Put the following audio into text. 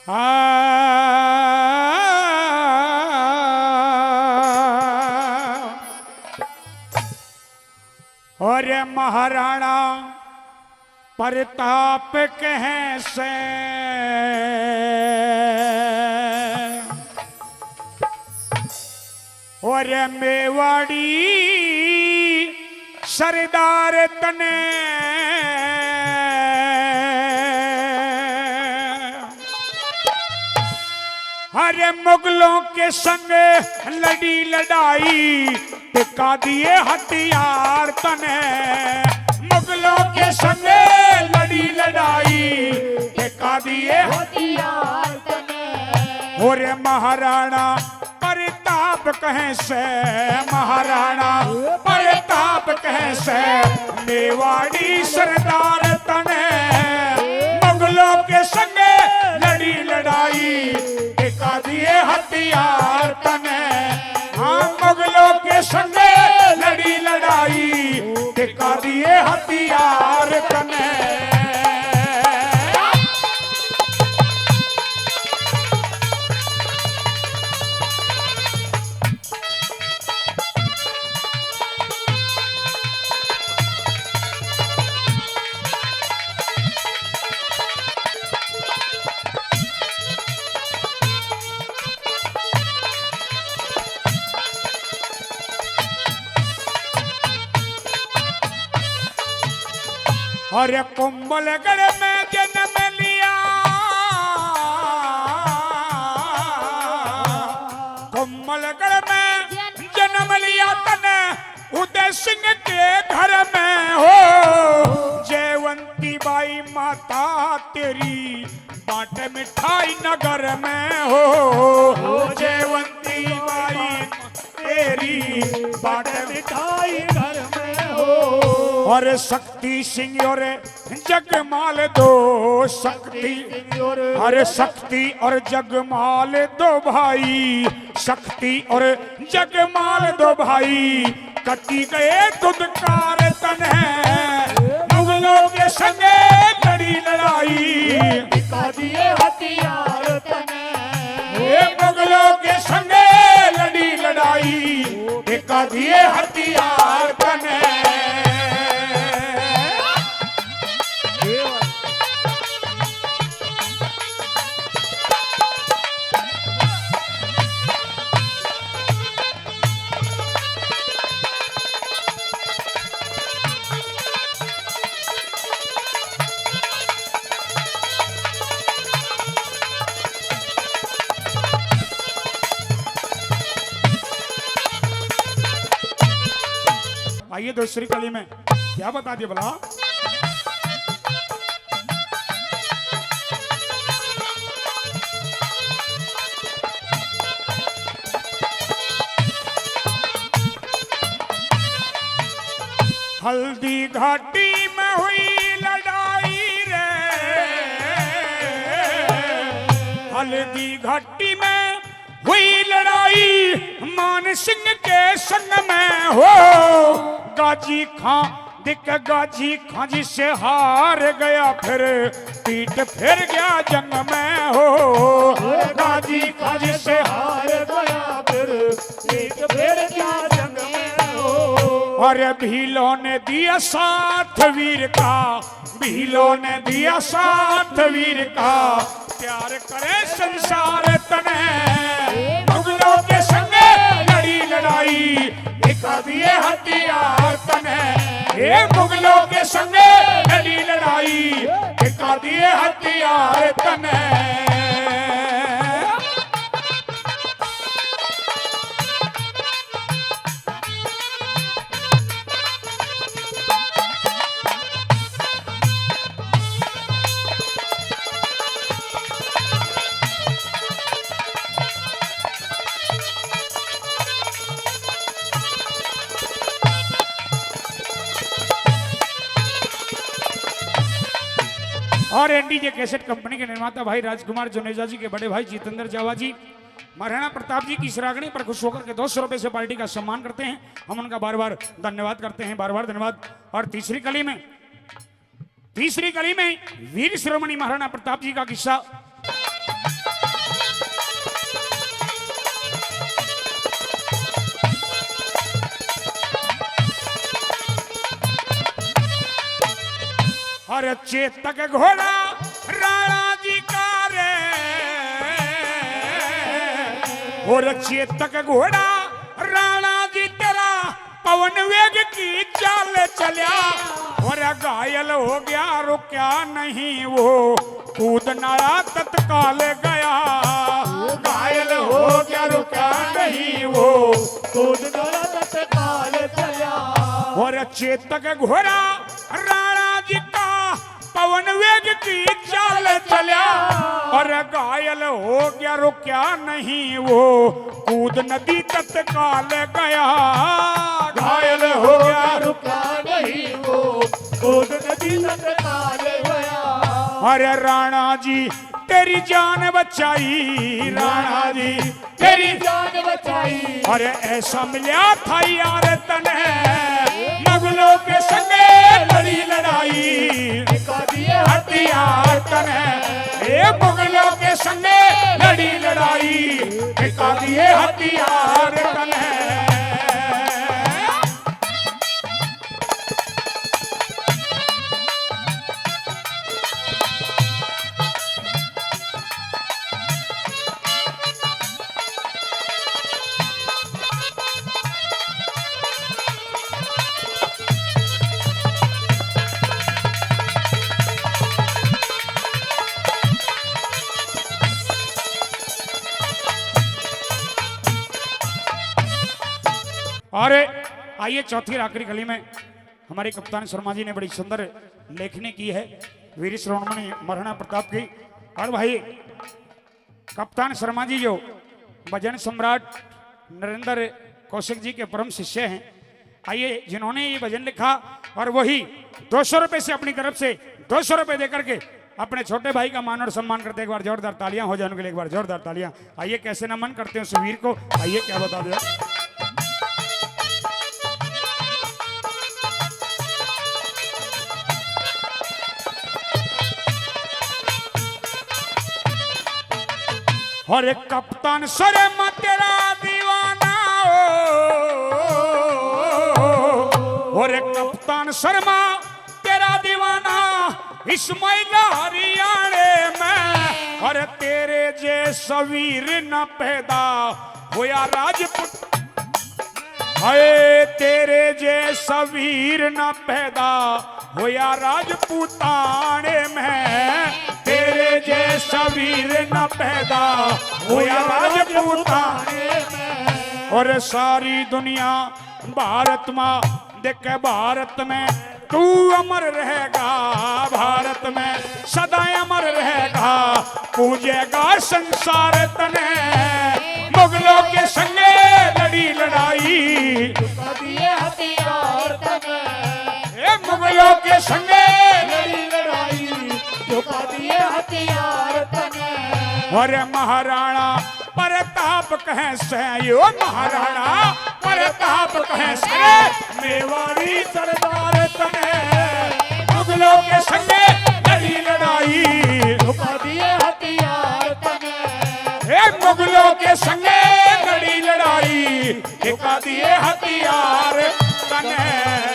और महाराणा प्रताप कहें से और मेवाड़ी सरदार तने हरे मुगलों के संग लड़ी लड़ाई टिका दिए हथियार तने मुगलों के संग लड़ी लड़ाई टिका दिए हथियार तने और महाराणा प्रताप कहें से महाराणा प्रताप कहें से मेवाड़ी सरदार तने मुगलों के संग लड़ी लड़ाई टिका दिए हथियार तने हाँ मुगलों के संग लड़ी लड़ाई टिका दिए हथियार तने अरे कुंभलगढ़ में जन्म लिया कुंभलगढ़ में जन्म लिया तने उदय सिंह के घर में हो जयवंती बाई माता तेरी बाटे मिठाई नगर में हो जयवंती बाई तेरी बाटे मिठाई घर में हो और शक्ति सिंह और जगमाल दो शक्ति अरे शक्ति और जगमाल दो भाई शक्ति और जगमाल दो भाई कटी गए दुदकार तने मुगलों के संगे लड़ी लड़ाई दिखा दिए हथियार तने मुगलों के संगे लड़ी लड़ाई दिखा दिए हथियार तने आइए दूसरी कली में क्या बता दिया भला हल्दी घाटी में हुई लड़ाई रे हल्दी घाटी में हुई लड़ाई मान सिंह के संग में हो गाजी खां दिख गाजी खां जी से हार गया फिर पीठ फिर गया जंग में हो गाजी खां जी से हार गया फिर पीठ फिर गया जंग में हो और भीलों ने दिया साथ वीर का भीलों ने दिया साथ वीर का प्यार करे संसार तने मुगलों के संगे लड़ी लड़ाई दिखा दिए हथियार तने ये मुगलों के संगे लड़ी लड़ाई दिखा दिए हथियार तने और एनडीजे कैसेट कंपनी के निर्माता भाई राजकुमार जुनेजा जी के बड़े भाई जितेंद्र जावा जी महाराणा प्रताप जी की श्रागणी पर खुश होकर के 200 रुपए से पार्टी का सम्मान करते हैं। हम उनका बार बार धन्यवाद करते हैं, बार बार धन्यवाद। और तीसरी कली में वीर शिरोमणि महाराणा प्रताप जी का किस्सा और चेतक घोड़ा राणा जी का रे, और चेतक घोड़ा राणा जी तेरा पवन वेग की चाल चलिया, और घायल हो गया रुकया नहीं वो कूद नाड़ा तत्काल गया, घायल हो गया रुकया नहीं वो कूद नाड़ा तत्काल गया। और चेतक घोड़ा राणा जी का पवन वेग की चाल चलिया, और घायल हो गया रुकया नहीं वो कूद नदी तत्काल गया, घायल हो गया रुका नहीं वो कूद नदी तत्काल गया। अरे राणा जी तेरी जान बचाई, राणा जी तेरी जान बचाई। अरे ऐसा मिला था यार तने मुगलों के संगे लड़ी लड़ाई, हथियार तने ये मुगलों के संगे लड़ी लड़ाई, टिका दिए हथियार तने। अरे आइए चौथी आखिरी कली में हमारे कप्तान शर्मा जी ने बड़ी सुंदर लेखनी की है वीर श्रोणमणि महाराणा प्रताप की। और भाई कप्तान शर्मा जी जो भजन सम्राट नरेंद्र कौशिक जी के परम शिष्य हैं, आइए जिन्होंने ये भजन लिखा और वही 200 रुपये से अपनी तरफ से 200 रुपये देकर के अपने छोटे भाई का मान और सम्मान करते। एक बार जोरदार तालियां हो जाए उनके लिए, एक बार जोरदार तालियां। आइए कैसे नमन करते हैं उस वीर को, आइए क्या बता दिया। और कप्तान शर्मा तेरा दीवाना और कप्तान शर्मा तेरा दीवाना इस्माइल हरियाणे में, और तेरे जैसा वीर न पैदा होया राजपूत, हाय तेरे जैसा वीर न पैदा होया राजपूताने में, तेरे जैसा वीर न पैदा होया राजपूताने में। और सारी दुनिया भारत माँ देखे भारत में तू अमर रहेगा, भारत में सदा अमर रहेगा, पूजेगा संसार तने मुगलों के संगे लड़ी लड़ाई, हथियार तने मुगलों के संगे लड़ी लड़ाई, झुका दिए हथियार तने। और महाराणा प्रताप कहे से यो महाराणा प्रताप कहे से मेवाड़ी सरदार तने मुगलों के संगे लड़ी लड़ाई, झुका दिए हथियार तने मुगलों के संगे लड़ी लड़ाई, झुका दिए हथियार तने।